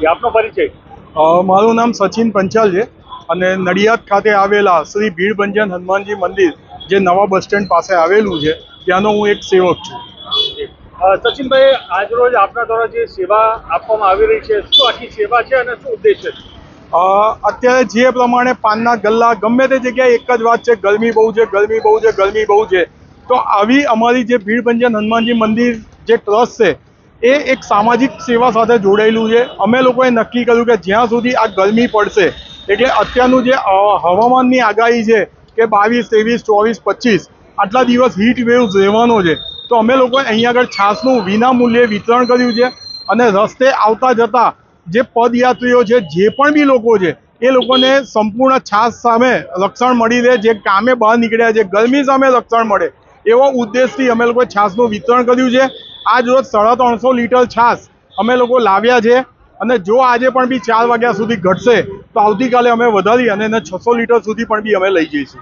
છે, આપનો પરિચય? મારું નામ સચિન પંચાલ છે અને નડિયાદ ખાતે આવેલા શ્રી ભીડભંજન હનુમાનજી મંદિર જે નવા બસ સ્ટેન્ડ પાસે આવેલું છે ત્યાંનો હું એક સેવક છું. સચિનભાઈ, આજરોજ આપના દ્વારા જે સેવા આપવામાં આવી રહી છે, શું આખી સેવા છે અને શું ઉદ્દેશ્ય છે? અત્યારે જે પ્રમાણે પાનના ગલ્લા ગમે તે જગ્યાએ એક જ વાત છે, ગરમી બહુ છે, ગરમી બહુ છે, ગરમી બહુ છે. તો આવી અમારી જે ભીડભંજન હનુમાનજી મંદિર જે ટ્રસ્ટ છે એ એક સામાજિક સેવા સાથે જોડાયેલું છે. અમે લોકોએ નક્કી કર્યું કે જ્યાં સુધી આ ગરમી પડશે, એટલે અત્યારનું જે હવામાનની આગાહી છે કે 22, 23, 24, 25 આટલા દિવસ હીટ વેવ રહેવાનો છે, તો અમે લોકોએ અહીંયા આગળ છાશનું વિના મૂલ્યે વિતરણ કર્યું છે. અને રસ્તે આવતા જતા જે પદયાત્રીઓ છે, જે પણ બી લોકો છે, એ લોકોને સંપૂર્ણ છાશ સામે રક્ષણ મળી રહે, જે કામે બહાર નીકળ્યા છે ગરમી સામે રક્ષણ મળે એવો ઉદ્દેશથી અમે લોકોએ છાશનું વિતરણ કર્યું છે. આજ રોજ 350 લીટર છાશ અમે લોકો લાવ્યા છે અને જો આજે પણ બી 4 વાગ્યા સુધી ઘટશે તો આવતીકાલે અમે વધારી અને એને 600 લીટર સુધી પણ બી અમે લઈ જઈશું.